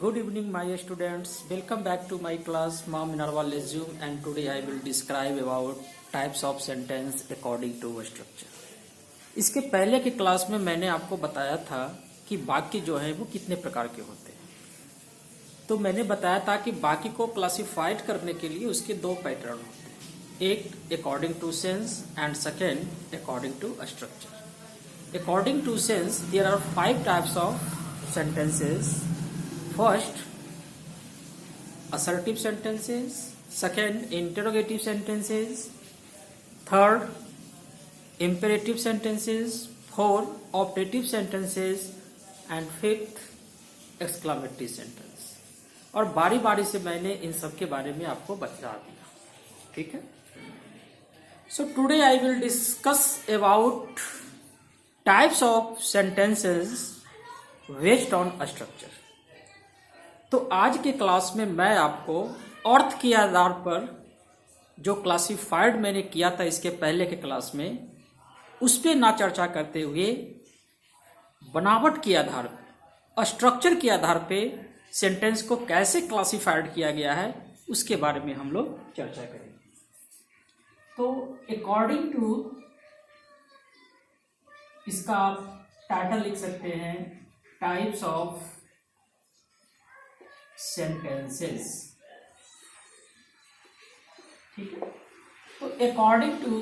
Good evening, my students. Welcome back to my class, Mom Minerva Lesume, and today I will describe about types of sentence according to structure. इसके पहले के class में मैंने आपको बताया था कि वाक्य जो है वो कितने प्रकार के होते हैं। तो मैंने बताया था कि वाक्य को क्लासिफाइड करने के लिए उसके दो पैटर्न होते हैं, एक according to sense and second according to structure. According to sense there are 5 types of sentences. First, assertive sentences. Second, interrogative sentences. Third, imperative sentences. Fourth, optative sentences. And fifth, exclamatory sentence. और बारी बारी से मैंने इन सब के बारे में आपको बता दिया, ठीक है। So today I will discuss about types of sentences based on structure. तो आज के क्लास में मैं आपको अर्थ के आधार पर जो क्लासिफाइड मैंने किया था इसके पहले के क्लास में, उस पर ना चर्चा करते हुए बनावट के आधार पर, स्ट्रक्चर के आधार पे सेंटेंस को कैसे क्लासिफाइड किया गया है उसके बारे में हम लोग चर्चा करेंगे। तो अकॉर्डिंग टू, इसका आप टाइटल लिख सकते हैं, टाइप्स ऑफ सेंटेंसेस, ठीक है। तो according to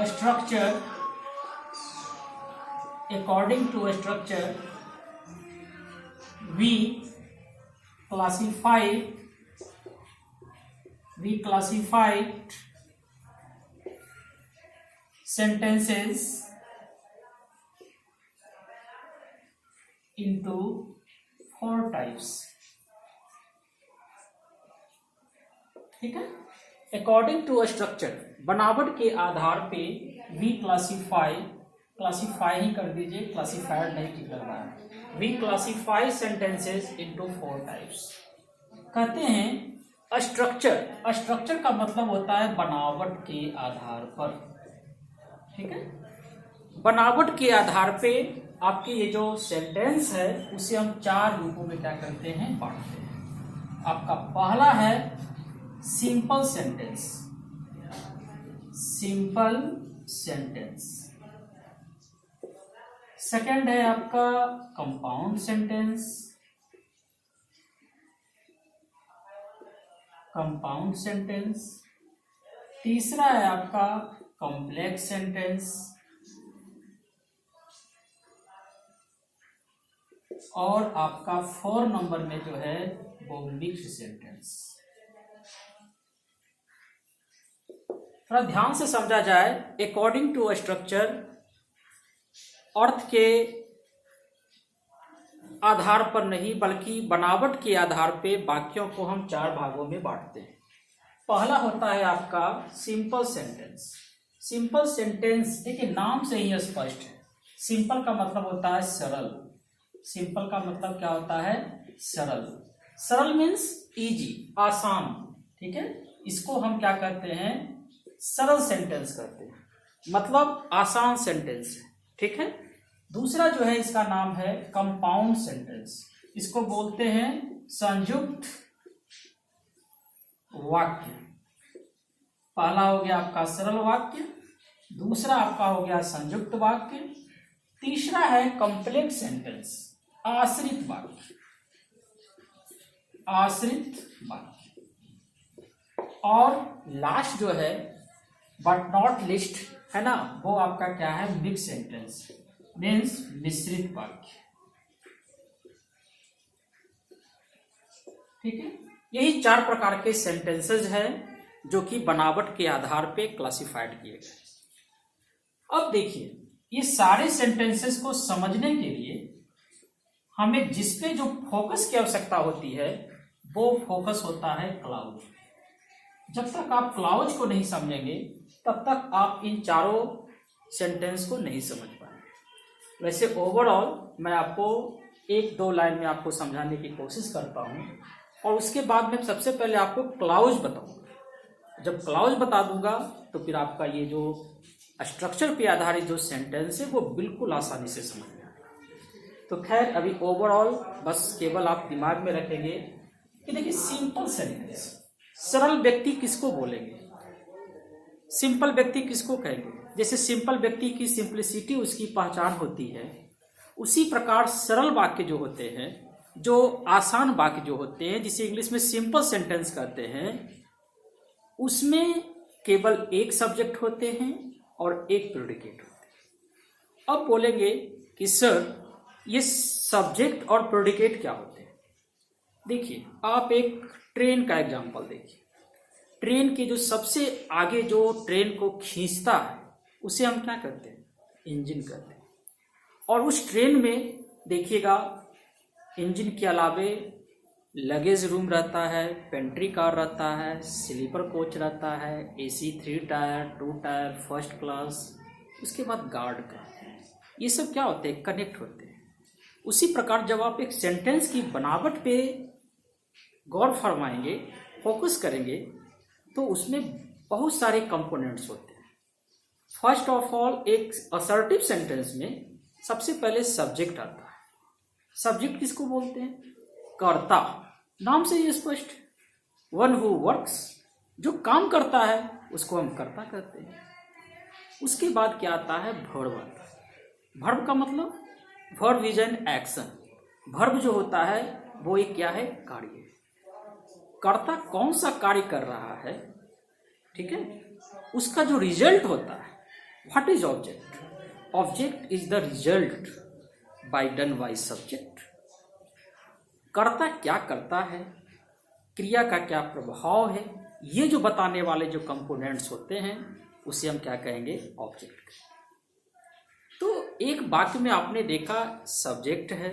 structure, according to structure we classify sentences into 4 types, ठीक है। अकॉर्डिंग टू स्ट्रक्चर, बनावट के आधार पे वी क्लासिफाई ही कर दीजिए, क्लासिफाइड नहीं ठीक लग रहा है। We classify sentences into 4 types. कहते हैं स्ट्रक्चर का मतलब होता है बनावट के आधार पर, ठीक है। बनावट के आधार पे आपके ये जो सेंटेंस है उसे हम 4 रूपों में क्या करते हैं, बांटते हैं। आपका पहला है सिंपल सेंटेंस। सेकंड है आपका कंपाउंड सेंटेंस। तीसरा है आपका कॉम्प्लेक्स सेंटेंस, और आपका 4 नंबर में जो है वो मिक्स्ड सेंटेंस। थोड़ा ध्यान से समझा जाए, अकॉर्डिंग टू स्ट्रक्चर अर्थ के आधार पर नहीं बल्कि बनावट के आधार पे वाक्यों को हम 4 भागों में बांटते हैं। पहला होता है आपका सिंपल सेंटेंस। सिंपल सेंटेंस देखिए नाम से ही स्पष्ट है, सिंपल का मतलब होता है सरल। सिंपल का मतलब क्या होता है, सरल। सरल मीन्स इजी, आसान, ठीक है। इसको हम क्या करते हैं, सरल सेंटेंस करते हैं, मतलब आसान सेंटेंस है, ठीक है। दूसरा जो है इसका नाम है कंपाउंड सेंटेंस। इसको बोलते हैं संयुक्त वाक्य। पहला हो गया आपका सरल वाक्य, दूसरा आपका हो गया संयुक्त वाक्य, तीसरा है कॉम्प्लेक्स सेंटेंस, आश्रित वाक्य। और लास्ट जो है बट नॉट लिस्ट है ना, वो आपका क्या है, मिक्स सेंटेंस मीन्स मिश्रित वाक्य, ठीक है। यही 4 प्रकार के सेंटेंसेस हैं जो कि बनावट के आधार पे क्लासिफाइड किए गए। अब देखिए, ये सारे सेंटेंसेस को समझने के लिए हमें जिस पे जो फोकस की आवश्यकता होती है वो फोकस होता है क्लाउज। जब तक आप क्लाउज को नहीं समझेंगे तब तक आप इन 4 सेंटेंस को नहीं समझ पाएंगे। वैसे ओवरऑल मैं आपको 1-2 लाइन में आपको समझाने की कोशिश करता हूँ, और उसके बाद में सबसे पहले आपको क्लाउज बताऊंगा। जब क्लाउज बता दूंगा तो फिर आपका ये जो स्ट्रक्चर पे आधारित जो सेंटेंस है वो बिल्कुल आसानी से समझ में आएगा। तो खैर अभी ओवरऑल बस केवल आप दिमाग में रखेंगे कि देखिए सिंपल सेंटेंस, सरल व्यक्ति किसको बोलेंगे, सिंपल व्यक्ति किसको कहेंगे। जैसे सिंपल व्यक्ति की सिंप्लिसिटी उसकी पहचान होती है, उसी प्रकार सरल वाक्य जो होते हैं, जो आसान वाक्य जो होते हैं, जिसे इंग्लिश में सिंपल सेंटेंस कहते हैं, उसमें केवल एक सब्जेक्ट होते हैं और एक प्रेडिकेट होते हैं। अब बोलेंगे कि सर ये सब्जेक्ट और प्रेडिकेट क्या होते हैं। देखिए आप एक ट्रेन का एग्जांपल देखिए, ट्रेन के जो सबसे आगे जो ट्रेन को खींचता है उसे हम क्या कहते हैं, इंजन कहते हैं। और उस ट्रेन में देखिएगा इंजन के अलावे लगेज रूम रहता है, पेंट्री कार रहता है, स्लीपर कोच रहता है, AC 3 tyre 2 tyre first class, उसके बाद गार्ड का, ये सब क्या होते हैं, कनेक्ट होते हैं। उसी प्रकार जब आप एक सेंटेंस की बनावट पे गौर फरमाएंगे, फोकस करेंगे, तो उसमें बहुत सारे कंपोनेंट्स होते हैं। फर्स्ट ऑफ ऑल एक असर्टिव सेंटेंस में सबसे पहले सब्जेक्ट आता है। सब्जेक्ट किसको बोलते हैं, कर्ता, नाम से ही स्पष्ट, वन हु वर्क्स, जो काम करता है उसको हम कर्ता कहते हैं। उसके बाद क्या आता है, वर्ब आता है। वर्ब का मतलब verb is an action, verb जो होता है वो एक क्या है, कार्य। कर्ता कौन सा कार्य कर रहा है, ठीक है, उसका जो रिजल्ट होता है, what is object, object is the result by done by subject. कर्ता क्या करता है, क्रिया का क्या प्रभाव है, ये जो बताने वाले जो कंपोनेंट्स होते हैं उसे हम क्या कहेंगे, ऑब्जेक्ट। तो एक वाक्य में आपने देखा सब्जेक्ट है,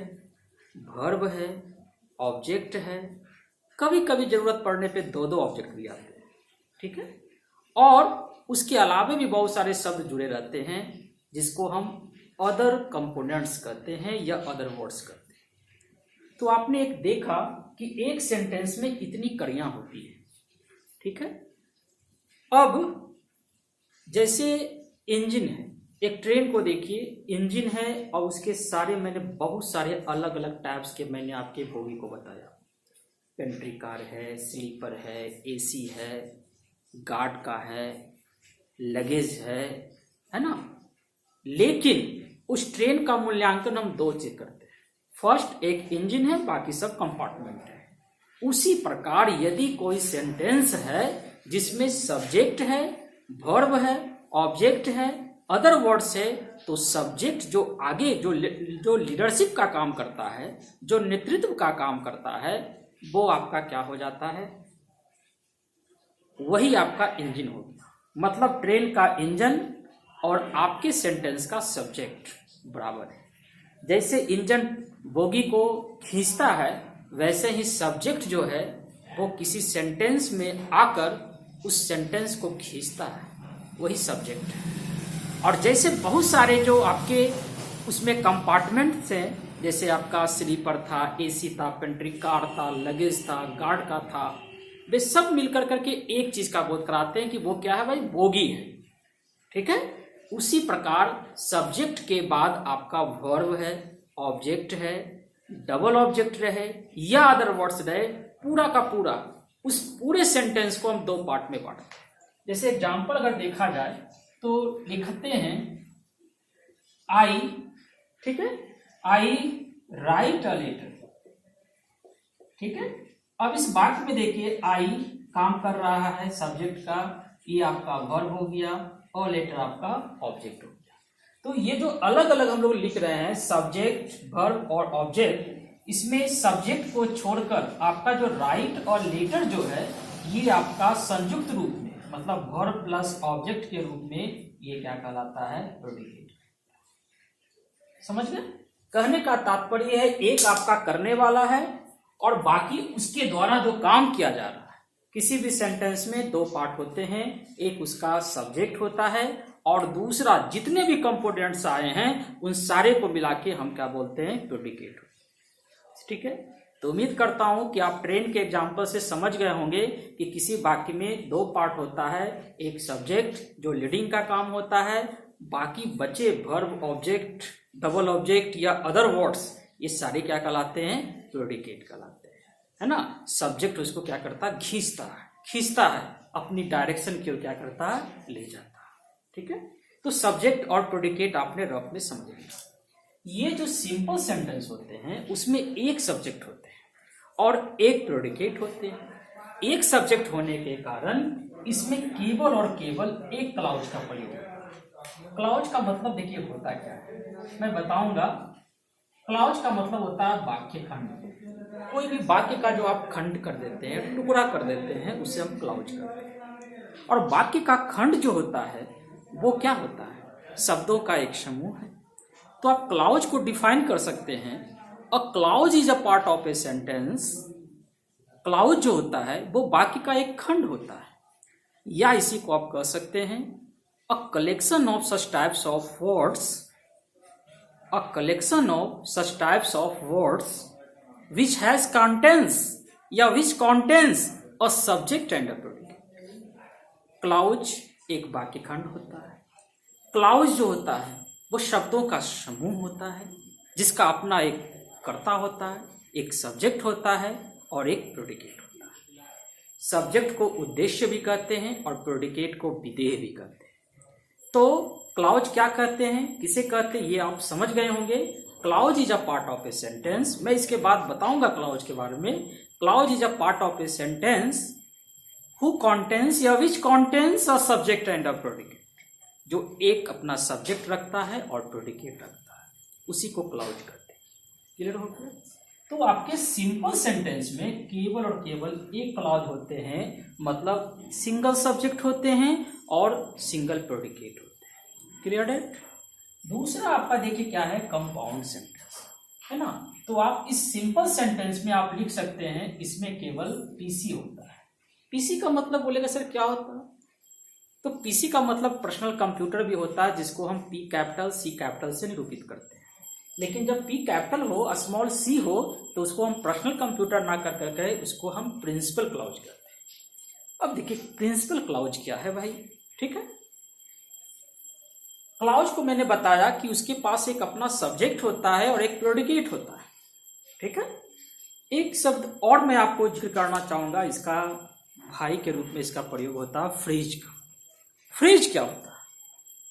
वर्ब है, ऑब्जेक्ट है, कभी कभी जरूरत पड़ने पे दो दो ऑब्जेक्ट भी आते हैं, ठीक है, और उसके अलावे भी बहुत सारे शब्द जुड़े रहते हैं जिसको हम अदर कंपोनेंट्स कहते हैं या अदर वर्ड्स कहते हैं। तो आपने एक देखा कि एक सेंटेंस में इतनी कड़ियां होती है, ठीक है। अब जैसे इंजन है, एक ट्रेन को देखिए, इंजन है और उसके सारे, मैंने बहुत सारे अलग अलग टाइप्स के मैंने आपके बोगी को बताया, पेंट्री कार है, स्लीपर है, एसी है, गार्ड का है, लगेज है ना। लेकिन उस ट्रेन का मूल्यांकन हम दो चीज करते हैं, फर्स्ट एक इंजन है, बाकी सब कंपार्टमेंट है। उसी प्रकार यदि कोई सेंटेंस है जिसमें सब्जेक्ट है, वर्ब है, ऑब्जेक्ट है, अदर वर्ड्स है, तो सब्जेक्ट जो आगे जो लीडरशिप का काम करता है, जो नेतृत्व का काम करता है, वो आपका क्या हो जाता है, वही आपका इंजन हो गया। मतलब ट्रेन का इंजन और आपके सेंटेंस का सब्जेक्ट बराबर है। जैसे इंजन बोगी को खींचता है, वैसे ही सब्जेक्ट जो है वो किसी सेंटेंस में आकर उस सेंटेंस को खींचता है, वही सब्जेक्ट है। और जैसे बहुत सारे जो आपके उसमें कंपार्टमेंट्स हैं, जैसे आपका स्लीपर था, एसी था, पेंट्री कार था, लगेज था, गार्ड का था, वे सब मिलकर करके एक चीज का बोध कराते हैं कि वो क्या है भाई, बोगी है, ठीक है। उसी प्रकार सब्जेक्ट के बाद आपका वर्ब है, ऑब्जेक्ट है, डबल ऑब्जेक्ट रहे या अदर वर्ड्स रहे, पूरा का पूरा उस पूरे सेंटेंस को हम दो पार्ट में बांटते हैं। जैसे एग्जाम्पल अगर देखा जाए तो लिखते हैं आई, ठीक है, आई राइट अ लेटर, ठीक है। अब इस वाक्य में देखिए आई काम कर रहा है सब्जेक्ट का, ये आपका वर्ब हो गया और लेटर आपका ऑब्जेक्ट हो गया। तो ये जो अलग अलग हम लोग लिख रहे हैं सब्जेक्ट, वर्ब और ऑब्जेक्ट, इसमें सब्जेक्ट को छोड़कर आपका जो राइट और लेटर जो है ये आपका संयुक्त रूप में, मतलब वर्ब प्लस ऑब्जेक्ट के रूप में ये क्या कहलाता है, प्रेडिकेट। समझ गए? कहने का तात्पर्य है एक आपका करने वाला है और बाकी उसके द्वारा जो काम किया जा रहा है। किसी भी सेंटेंस में दो पार्ट होते हैं, एक उसका सब्जेक्ट होता है और दूसरा जितने भी कंपोनेंट्स आए हैं उन सारे को मिला के हम क्या बोलते हैं, प्रेडिकेट। ठीक है, तो उम्मीद करता हूं कि आप ट्रेन के एग्जाम्पल से समझ गए होंगे कि किसी वाक्य में दो पार्ट होता है, एक सब्जेक्ट जो लीडिंग का काम होता है, बाकी बचे वर्ब, ऑब्जेक्ट, डबल ऑब्जेक्ट या अदर वर्ड्स, ये सारे क्या कहलाते हैं? प्रेडिकेट कहलाते हैं, है ना। सब्जेक्ट उसको क्या करता है? खींचता है अपनी डायरेक्शन की ओर, क्या करता है? ले जाता है। ठीक है, तो सब्जेक्ट और प्रेडिकेट आपने रफ में समझ लिया। ये जो सिंपल सेंटेंस होते हैं उसमें एक सब्जेक्ट होते हैं और एक प्रेडिकेट होते हैं। एक सब्जेक्ट होने के कारण इसमें केवल और केवल एक क्लाउज का प्रयोग होता है। क्लाउज का मतलब देखिए होता क्या है, मैं बताऊंगा। क्लाउज का मतलब होता है वाक्य खंड। कोई भी वाक्य का जो आप खंड कर देते हैं, टुकड़ा कर देते हैं, उसे हम क्लाउज कहते हैं। और वाक्य का खंड जो होता है वो क्या होता है? शब्दों का एक समूह है। तो आप क्लाउज को डिफाइन कर सकते हैं, a clause is a part of a sentence. Clause जो होता है वो वाक्य का एक खंड होता है, या इसी को आप कह सकते हैं a collection of such types of words, a collection of such types of words which has contains या which contains a subject and a predicate. Clause एक वाक्य खंड होता है। क्लाउज जो होता है वो शब्दों का समूह होता है जिसका अपना एक कर्ता होता है, एक सब्जेक्ट होता है और एक प्रेडिकेट होता है। सब्जेक्ट को उद्देश्य भी कहते हैं और प्रेडिकेट को विधेय भी कहते हैं। तो क्लाउज क्या कहते हैं, किसे कहते हैं, ये आप समझ गए होंगे। Clause is a part of a sentence. मैं इसके बाद बताऊंगा क्लाउज के बारे में। Clause is a part of a sentence who contains या which contains a subject and a predicate, जो एक अपना सब्जेक्ट रखता है और प्रेडिकेट रखता है, उसी को क्लाउज कहते हैं। क्लियर हो गया? तो आपके सिंपल सेंटेंस में केवल और केवल एक क्लॉज होते हैं, मतलब सिंगल सब्जेक्ट होते हैं और सिंगल प्रेडिकेट होते हैं। क्लियर है? दूसरा आपका देखिए क्या है, कंपाउंड सेंटेंस, है ना। तो आप इस सिंपल सेंटेंस में आप लिख सकते हैं इसमें केवल पीसी होता है। पीसी का मतलब बोलेगा सर क्या होता है? तो पीसी का मतलब पर्सनल कंप्यूटर भी होता है, जिसको हम पी कैपिटल सी कैपिटल से निरूपित करते हैं। लेकिन जब पी कैपिटल हो, स्मॉल सी हो, तो उसको हम पर्सनल कंप्यूटर ना कर करके उसको हम प्रिंसिपल क्लाउज कहते हैं। अब देखिए प्रिंसिपल क्लाउज क्या है भाई, ठीक है। क्लाउज को मैंने बताया कि उसके पास एक अपना सब्जेक्ट होता है और एक प्रेडिकेट होता है, ठीक है। एक शब्द और मैं आपको जिक्र करना चाहूंगा, इसका भाई के रूप में इसका प्रयोग होता है फ्रेज का। फ्रेज क्या होता है?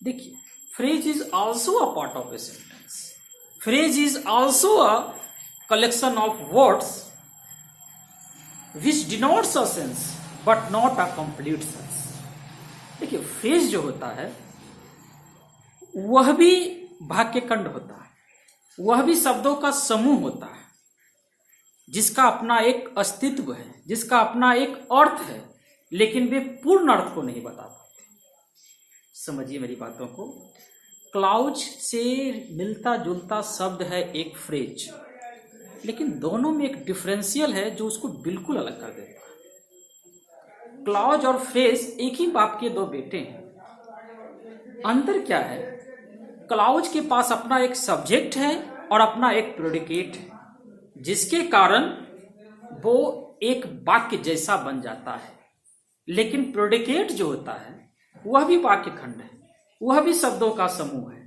देखिए, phrase is also a part of a sentence. Phrase is also a collection of words which denotes a sense but not a complete sense. देखिए, फ्रेज जो होता है वह भी वाक्य खंड होता है, वह भी शब्दों का समूह होता है जिसका अपना एक अस्तित्व है, जिसका अपना एक अर्थ है, लेकिन वे पूर्ण अर्थ को नहीं बता पाते। समझिए मेरी बातों को। क्लाउज से मिलता जुलता शब्द है एक फ्रेज, लेकिन दोनों में एक डिफरेंशियल है जो उसको बिल्कुल अलग कर देता है। क्लाउज और फ्रेज एक ही बाप के दो बेटे हैं। अंतर क्या है? क्लाउज के पास अपना एक सब्जेक्ट है और अपना एक प्रेडिकेट है, जिसके कारण वो एक वाक्य जैसा बन जाता है। लेकिन प्रेडिकेट जो होता है वह भी वाक्य खंड है, वह भी शब्दों का समूह है,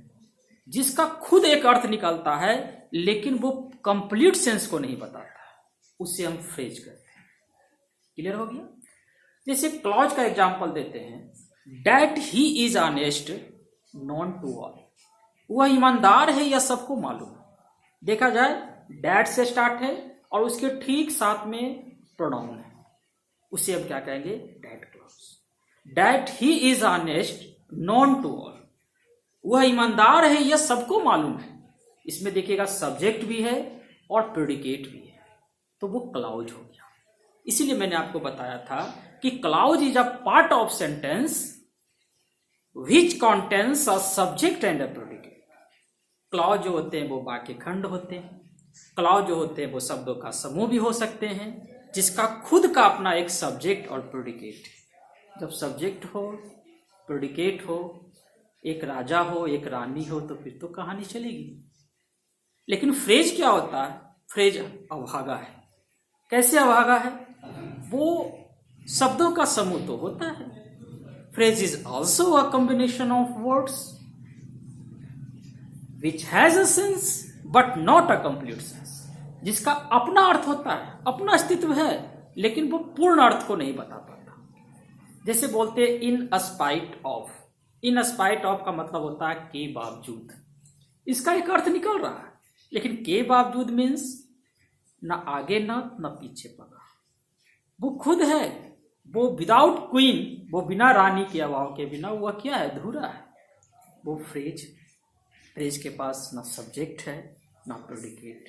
जिसका खुद एक अर्थ निकलता है, लेकिन वो कंप्लीट सेंस को नहीं बताता है। उसे हम फ्रेज कहते हैं। क्लियर हो गया? जैसे क्लॉज का एग्जांपल देते हैं, that he is honest known to all. वह ईमानदार है या सबको मालूम है। देखा जाए, डैट से स्टार्ट है और उसके ठीक साथ में प्रोनाउन है, उसे हम क्या कहेंगे? That clause. That he is honest known to all. वह ईमानदार है यह सबको मालूम है। इसमें देखिएगा सब्जेक्ट भी है और प्रेडिकेट भी है, तो वो क्लाउज हो गया। इसीलिए मैंने आपको बताया था कि clause is a part of sentence which contains a subject and a predicate. Clause जो होते हैं वो वाक्य खंड होते हैं। क्लाउज जो होते हैं वो शब्दों का समूह भी हो सकते हैं, जिसका खुद का अपना एक सब्जेक्ट और प्रेडिकेट है। जब सब्जेक्ट हो, प्रेडिकेट हो, एक राजा हो, एक रानी हो, तो फिर तो कहानी चलेगी। लेकिन फ्रेज क्या होता है? फ्रेज अभागा है। कैसे अभागा है? वो शब्दों का समूह तो होता है। Phrase is also a combination of words which has a sense but not a complete sense, जिसका अपना अर्थ होता है, अपना अस्तित्व है, लेकिन वो पूर्ण अर्थ को नहीं बता पाता। जैसे बोलते हैं in spite of. In spite of का मतलब होता है के बावजूद। इसका एक अर्थ निकल रहा है, लेकिन के बावजूद मीन्स ना आगे ना पीछे पड़ा, वो खुद है, वो विदाउट क्वीन, वो बिना रानी के अभाव के बिना वो क्या है, अधूरा है। वो फ्रेज के पास ना सब्जेक्ट है ना प्रेडिकेट,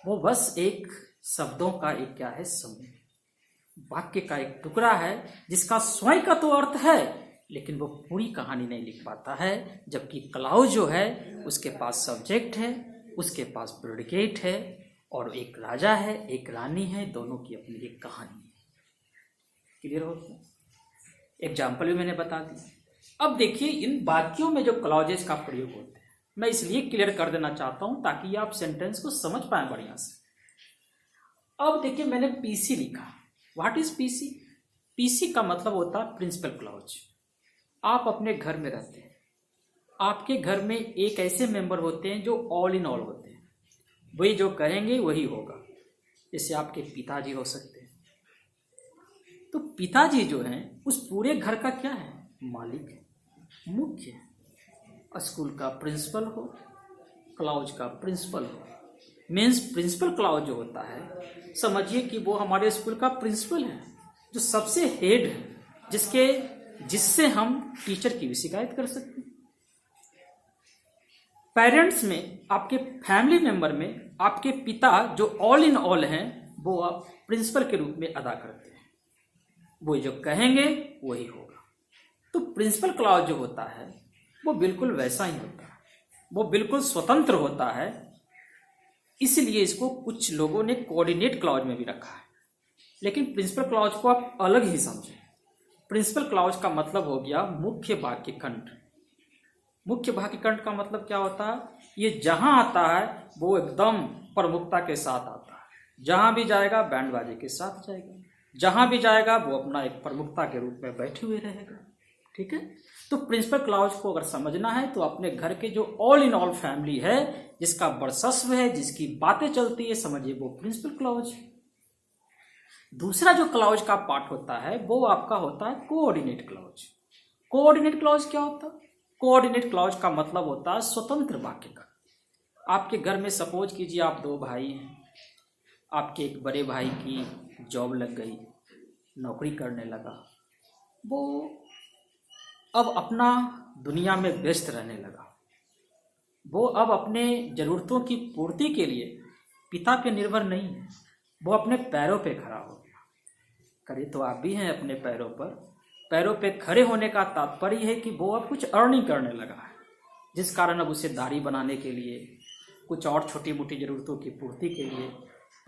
वो बस एक शब्दों का एक क्या है, समूह, वाक्य का एक टुकड़ा है जिसका स्वयं का तो अर्थ है, लेकिन वो पूरी कहानी नहीं लिख पाता है। जबकि क्लाउज जो है उसके पास सब्जेक्ट है, उसके पास प्रेडिकेट है, और एक राजा है, एक रानी है, दोनों की अपनी एक कहानी है। क्लियर हो? एग्जाम्पल भी मैंने बता दी। अब देखिए इन वाक्यों में जो क्लॉजेस का प्रयोग होते हैं, मैं इसलिए क्लियर कर देना चाहता हूं ताकि आप सेंटेंस को समझ पाए बढ़िया से। अब देखिए मैंने पीसी लिखा। What is PC? पीसी का मतलब होता है प्रिंसिपल क्लॉज। आप अपने घर में रहते हैं, आपके घर में एक ऐसे मेंबर होते हैं जो ऑल इन ऑल होते हैं, वही जो कहेंगे वही होगा। जैसे आपके पिताजी हो सकते हैं, तो पिताजी जो हैं उस पूरे घर का क्या है, मालिक है, मुख्य है। स्कूल का प्रिंसिपल हो, क्लाउज का प्रिंसिपल हो, मीन्स प्रिंसिपल क्लाउज जो होता है समझिए कि वो हमारे स्कूल का प्रिंसिपल है, जो सबसे हेड है, जिससे हम टीचर की भी शिकायत कर सकते हैं। पेरेंट्स में, आपके फैमिली मेंबर में आपके पिता जो ऑल इन ऑल हैं, वो आप प्रिंसिपल के रूप में अदा करते हैं, वो जो कहेंगे वही होगा। तो प्रिंसिपल क्लॉज जो होता है वो बिल्कुल वैसा ही होता है, वो बिल्कुल स्वतंत्र होता है। इसलिए इसको कुछ लोगों ने कोऑर्डिनेट क्लॉज में भी रखा है, लेकिन प्रिंसिपल क्लॉज को आप अलग ही समझें। प्रिंसिपल क्लॉज का मतलब हो गया मुख्य वाक्य खंड। मुख्य वाक्य खंड का मतलब क्या होता है, ये जहां आता है वो एकदम प्रमुखता के साथ आता है, जहां भी जाएगा बैंड बाजे के साथ जाएगा, जहां भी जाएगा वो अपना एक प्रमुखता के रूप में बैठे हुए रहेगा। ठीक है, तो प्रिंसिपल क्लॉज को अगर समझना है तो अपने घर के जो ऑल इन ऑल फैमिली है, जिसका वर्चस्व है, जिसकी बातें चलती है, समझिए वो प्रिंसिपल क्लॉज। दूसरा जो क्लॉज का पार्ट होता है वो आपका होता है कोऑर्डिनेट क्लॉज। कोऑर्डिनेट क्लॉज क्या होता है? कोऑर्डिनेट क्लॉज का मतलब होता है स्वतंत्र वाक्य का। आपके घर में सपोज कीजिए आप दो भाई हैं, आपके एक बड़े भाई की जॉब लग गई, नौकरी करने लगा, वो अब अपना दुनिया में व्यस्त रहने लगा, वो अब अपने ज़रूरतों की पूर्ति के लिए पिता पे निर्भर नहीं है, वो अपने पैरों पे खड़ा हो गया। करे तो आप भी हैं अपने पैरों पर। पैरों पे खड़े होने का तात्पर्य है कि वो अब कुछ अर्निंग करने लगा है, जिस कारण अब उसे दाढ़ी बनाने के लिए, कुछ और छोटी मोटी ज़रूरतों की पूर्ति के लिए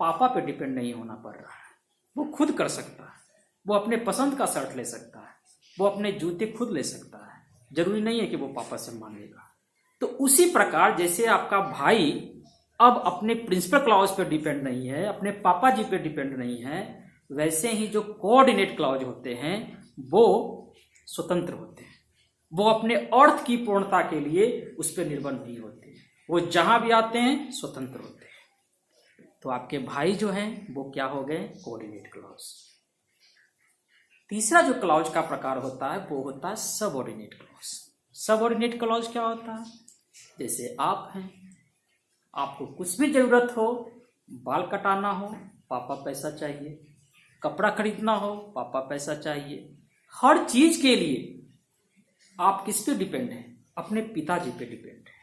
पापा पे डिपेंड नहीं होना पड़ रहा है। वो खुद कर सकता है, वो अपने पसंद का शर्ट ले सकता है, वो अपने जूते खुद ले सकता है, जरूरी नहीं है कि वो पापा से मांगेगा। तो उसी प्रकार जैसे आपका भाई अब अपने प्रिंसिपल क्लॉज पे डिपेंड नहीं है, अपने पापा जी पे डिपेंड नहीं है, वैसे ही जो कोऑर्डिनेट क्लॉज होते हैं वो स्वतंत्र होते हैं, वो अपने अर्थ की पूर्णता के लिए उस पर निर्भर नहीं होते, वो जहां भी आते हैं स्वतंत्र होते हैं। तो आपके भाई जो हैं वो क्या हो गए, कोऑर्डिनेट क्लॉज। तीसरा जो क्लॉज का प्रकार होता है वो होता है सबऑर्डिनेट क्लॉज। सबऑर्डिनेट क्लॉज क्या होता है? जैसे आप हैं, आपको कुछ भी जरूरत हो, बाल कटाना हो, पापा पैसा चाहिए, कपड़ा खरीदना हो, पापा पैसा चाहिए, हर चीज के लिए आप किस पे डिपेंड हैं? अपने पिताजी पे डिपेंड है।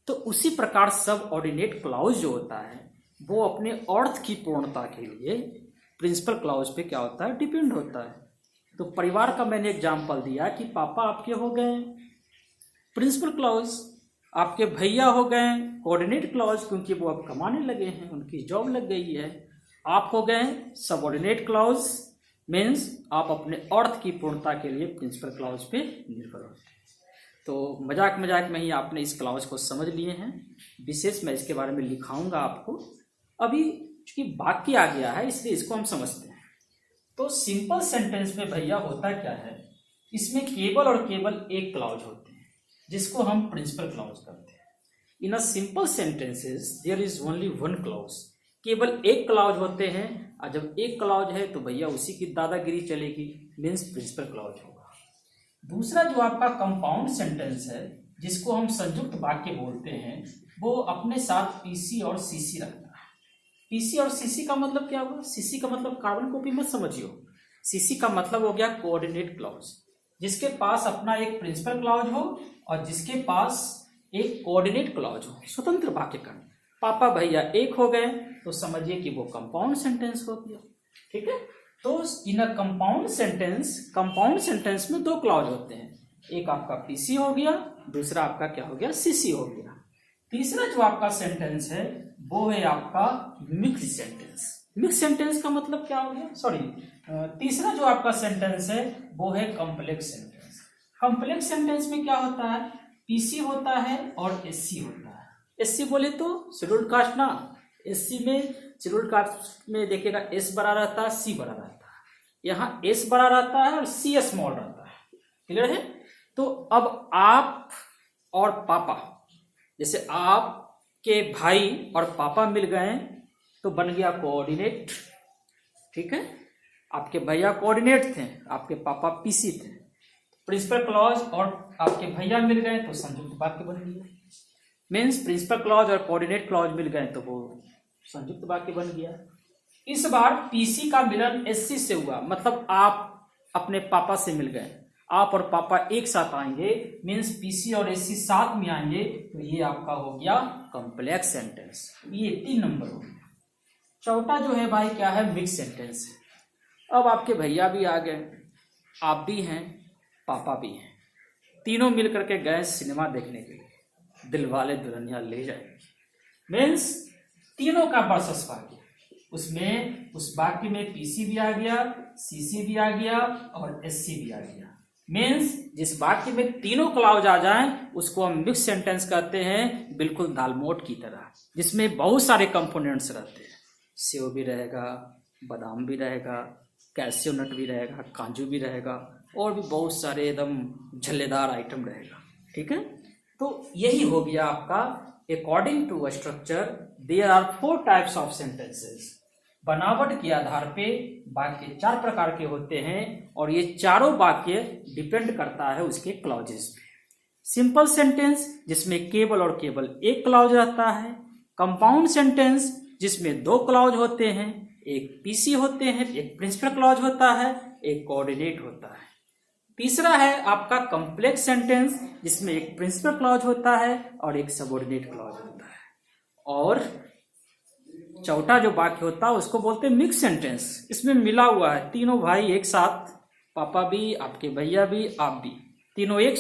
तो उसी प्रकार सब ऑर्डिनेट क्लॉज जो होता है वो अपने अर्थ की पूर्णता के लिए प्रिंसिपल क्लॉज पे क्या होता है, डिपेंड होता है। तो परिवार का मैंने एग्जाम्पल दिया कि पापा आपके हो गए प्रिंसिपल क्लॉज, आपके भैया हो गए कोऑर्डिनेट क्लॉज क्योंकि वो अब कमाने लगे हैं, उनकी जॉब लग गई है। आप हो गए सबऑर्डिनेट क्लॉज, मीन्स आप अपने अर्थ की पूर्णता के लिए प्रिंसिपल क्लॉज पे निर्भर होते हैं। तो मजाक मजाक में ही आपने इस क्लॉज को समझ लिए हैं, विशेष मैं इसके बारे में लिखाऊंगा आपको। अभी चूंकि वाक्य आ गया है इसलिए इसको हम समझते हैं। तो सिंपल सेंटेंस में भैया होता क्या है, इसमें केवल और केवल एक क्लॉज होते हैं जिसको हम प्रिंसिपल क्लॉज करते हैं। In a simple sentences there is only one clause, केवल एक क्लॉज होते हैं, और जब एक क्लॉज है तो भैया उसी की दादागिरी चलेगी, मीन्स प्रिंसिपल क्लॉज होगा। दूसरा जो आपका कंपाउंड सेंटेंस है, जिसको हम संयुक्त वाक्य बोलते हैं, वो अपने साथ पीसी और सीसी रखता है। पीसी और सीसी का मतलब क्या हुआ? सीसी का मतलब कार्बन कॉपी मत समझियो, सीसी का मतलब हो गया कोऑर्डिनेट क्लॉज, जिसके पास अपना एक प्रिंसिपल क्लॉज हो और जिसके पास एक कोऑर्डिनेट क्लॉज हो, स्वतंत्र वाक्य का। पापा भैया एक हो गए तो समझिए कि वो कंपाउंड सेंटेंस हो गया। ठीक है, तो इन अ कंपाउंड सेंटेंस में दो क्लॉज होते हैं, एक आपका पीसी हो गया, दूसरा आपका क्या हो गया? सीसी हो गया। तीसरा जो आपका सेंटेंस है वो है आपका मिक्स्ड सेंटेंस। मिक्स सेंटेंस का मतलब क्या हो गया? तीसरा जो आपका सेंटेंस है वो है कॉम्प्लेक्स सेंटेंस। कॉम्प्लेक्स सेंटेंस में क्या होता है? पीसी होता है और एससी होता है। एससी बोले तो शेड्यूल्ड कास्ट ना, एससी में शेड्यूल्ड कास्ट में देखिएगा एस बड़ा रहता है, सी बड़ा रहता है, यहाँ एस बड़ा रहता है और सी स्मॉल रहता है। क्लियर है? तो अब आप और पापा, जैसे आपके भाई और पापा मिल गए तो बन गया कोऑर्डिनेट। ठीक है, आपके भैया कोऑर्डिनेट थे, आपके पापा पीसी थे, प्रिंसिपल क्लॉज और आपके भैया मिल गए तो संयुक्त वाक्य बन गया। मीन्स प्रिंसिपल क्लॉज और कोऑर्डिनेट क्लॉज मिल गए तो वो संयुक्त वाक्य बन गया। इस बार पीसी का मिलन एससी से हुआ, मतलब आप अपने पापा से मिल गए, आप और पापा एक साथ आएंगे, मीन्स पीसी और एससी साथ में आएंगे, तो ये आपका हो गया कॉम्प्लेक्स सेंटेंस। ये 3 नंबर हो गया। चौथा जो है भाई क्या है? Mix sentence. अब आपके भैया भी आ गए, आप भी हैं, पापा भी हैं, तीनों मिल करके गए सिनेमा देखने के लिए, दिलवाले दुल्हनिया ले जाएंगे। मीन्स तीनों का वर्सेस वाक्य, उसमें उस वाक्य में पीसी भी आ गया, सीसी भी आ गया और एससी भी आ गया। मीन्स जिस वाक्य में तीनों क्लॉज आ जाएं उसको हम मिक्स सेंटेंस कहते हैं, बिल्कुल दालमोट की तरह, जिसमें बहुत सारे कंपोनेंट्स रहते हैं। सेव भी रहेगा, बादाम भी रहेगा, कैल्शियम नट भी रहेगा, काजू भी रहेगा, और भी बहुत सारे एकदम झल्लेदार आइटम रहेगा। ठीक है, तो यही हो गया आपका according to structure there are 4 types of sentences. बनावट के आधार पे वाक्य 4 प्रकार के होते हैं और ये चारों वाक्य डिपेंड करता है उसके क्लॉजेस पे। सिंपल सेंटेंस जिसमें केवल और केवल एक क्लॉज रहता है, कंपाउंड सेंटेंस जिसमें 2 क्लॉज होते हैं, एक पीसी होते हैं, एक प्रिंसिपल क्लॉज होता है, एक कोऑर्डिनेट होता है। तीसरा है आपका कॉम्प्लेक्स सेंटेंस जिसमें एक प्रिंसिपल क्लॉज होता है और एक सबऑर्डिनेट क्लॉज होता है। और चौथा जो वाक्य होता है उसको बोलते हैं मिक्स सेंटेंस, इसमें मिला हुआ है तीनों भाई एक साथ, पापा भी, आपके भैया भी, आप भी, तीनों एक